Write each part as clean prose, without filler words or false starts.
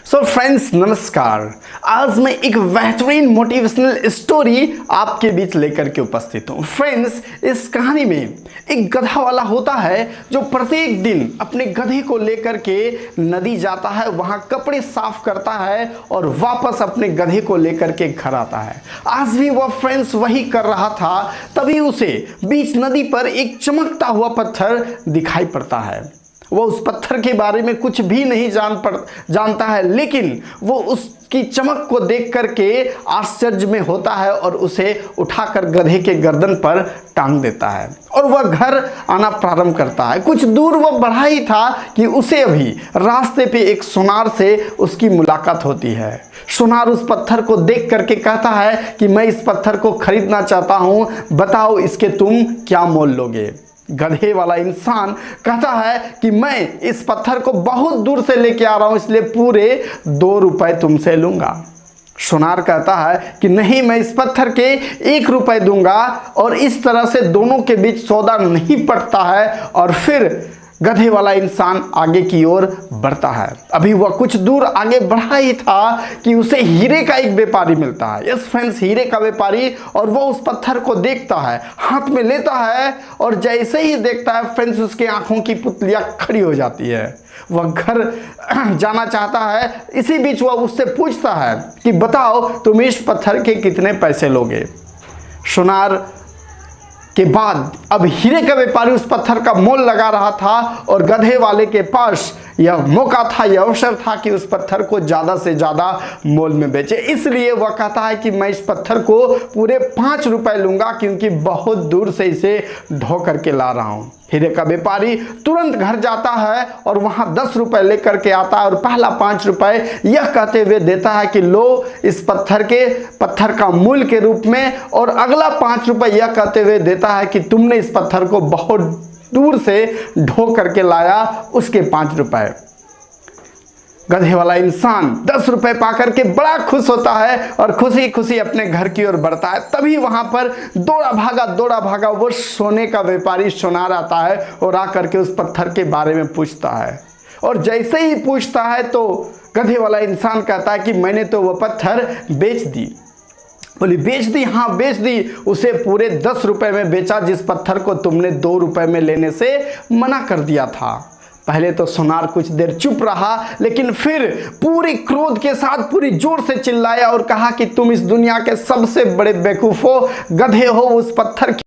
So friends नमस्कार। आज मैं एक बेहतरीन मोटिवेशनल स्टोरी आपके बीच लेकर के उपस्थित हूँ। फ्रेंड्स, इस कहानी में एक गधा वाला होता है जो प्रत्येक दिन अपने गधे को लेकर के नदी जाता है, वहाँ कपड़े साफ करता है और वापस अपने गधे को लेकर के घर आता है। आज भी वह फ्रेंड्स वही कर रहा था, तभी उसे बीच नदी पर एक चमकता हुआ पत्थर दिखाई पड़ता है। वो उस पत्थर के बारे में कुछ भी नहीं जानता है, लेकिन वो उसकी चमक को देख करके आश्चर्य में होता है और उसे उठाकर गधे के गर्दन पर टांग देता है और वह घर आना प्रारंभ करता है। कुछ दूर वह बढ़ा ही था कि उसे अभी रास्ते पे एक सुनार से उसकी मुलाकात होती है। सुनार उस पत्थर को देख करके कहता है कि मैं इस पत्थर को खरीदना चाहता हूँ, बताओ इसके तुम क्या मोल लोगे। गधे वाला इंसान कहता है कि मैं इस पत्थर को बहुत दूर से लेके आ रहा हूं, इसलिए पूरे 2 रुपए तुमसे लूंगा। सुनार कहता है कि नहीं, मैं इस पत्थर के 1 रुपए दूंगा। और इस तरह से दोनों के बीच सौदा नहीं पड़ता है और फिर गधे वाला इंसान आगे की ओर बढ़ता है। अभी वह कुछ दूर आगे बढ़ा ही था कि उसे हीरे का एक व्यापारी मिलता है। यस फ्रेंड्स, हीरे का व्यापारी। और वह उस पत्थर को देखता है, हाथ में लेता है और जैसे ही देखता है फ्रेंड्स, उसके आंखों की पुतलियां खड़ी हो जाती है। वह घर जाना चाहता है। इसी बीच वह उससे पूछता है कि बताओ तुम इस पत्थर के कितने पैसे लोगे। सुनार के बाद अब हीरे का व्यापारी उस पत्थर का मोल लगा रहा था और गधे वाले के पास यह मौका था, यह अवसर था कि उस पत्थर को ज़्यादा से ज़्यादा मोल में बेचे। इसलिए वह कहता है कि मैं इस पत्थर को पूरे 5 रुपए लूँगा, क्योंकि बहुत दूर से इसे ढो करके ला रहा हूँ। हीरे का व्यापारी तुरंत घर जाता है और वहाँ 10 रुपए लेकर के आता है और पहला 5 रुपए यह कहते हुए देता है कि लो इस पत्थर का मूल्य के रूप में, और अगला 5 रुपए यह कहते हुए देता है कि तुमने इस पत्थर को बहुत दूर से ढो करके लाया, उसके 5 रुपए। गधे वाला इंसान 10 रुपए पाकर के बड़ा खुश होता है और खुशी खुशी अपने घर की ओर बढ़ता है। तभी वहां पर दौड़ा भागा वो सोने का व्यापारी सुनार आता है और आकर के उस पत्थर के बारे में पूछता है। और जैसे ही पूछता है तो गधे वाला इंसान कहता है कि मैंने तो वो पत्थर बेच दी। बोली बेच दी? हाँ बेच दी। उसे पूरे 10 रुपए में बेचा, जिस पत्थर को तुमने 2 रुपए में लेने से मना कर दिया था। पहले तो सुनार कुछ देर चुप रहा, लेकिन फिर पूरी क्रोध के साथ पूरी जोर से चिल्लाया और कहा कि तुम इस दुनिया के सबसे बड़े बेवकूफ हो, गधे हो। उस पत्थर की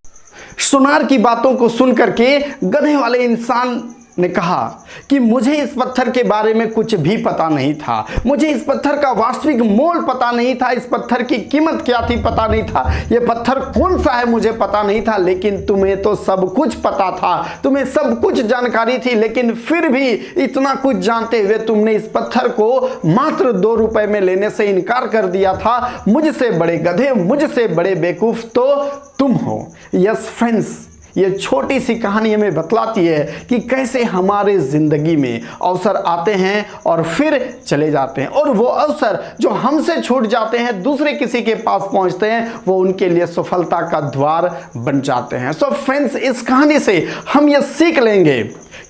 सुनार की बातों को सुनकर के गधे वाले इंसान ने कहा कि मुझे इस पत्थर के बारे में कुछ भी पता नहीं था, मुझे इस पत्थर का वास्तविक मोल पता नहीं था, इस पत्थर की कीमत क्या थी पता नहीं था, ये पत्थर कौन सा है मुझे पता नहीं था। लेकिन तुम्हें तो सब कुछ पता था, तुम्हें सब कुछ जानकारी थी, लेकिन फिर भी इतना कुछ जानते हुए तुमने इस पत्थर को मात्र 2 रुपए में लेने से इनकार कर दिया था। मुझसे बड़े गधे, मुझसे बड़े बेवकूफ तो तुम हो। यस फ्रेंड्स, ये छोटी सी कहानी हमें बतलाती है कि कैसे हमारे ज़िंदगी में अवसर आते हैं और फिर चले जाते हैं, और वो अवसर जो हमसे छूट जाते हैं, दूसरे किसी के पास पहुंचते हैं, वो उनके लिए सफलता का द्वार बन जाते हैं। सो फ्रेंड्स, इस कहानी से हम ये सीख लेंगे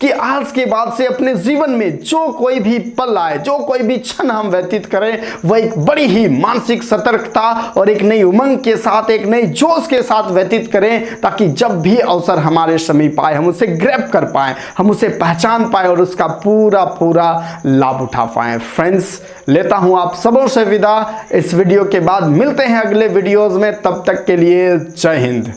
कि आज के बाद से अपने जीवन में जो कोई भी पल आए, जो कोई भी क्षण हम व्यतीत करें, वह एक बड़ी ही मानसिक सतर्कता और एक नई उमंग के साथ, एक नई जोश के साथ व्यतीत करें, ताकि जब भी अवसर हमारे समीप आए हम उसे ग्रैब कर पाएं, हम उसे पहचान पाएं और उसका पूरा लाभ उठा पाएं। फ्रेंड्स, लेता हूं आप सबों से विदा। इस वीडियो के बाद मिलते हैं अगले वीडियोज में, तब तक के लिए जय हिंद।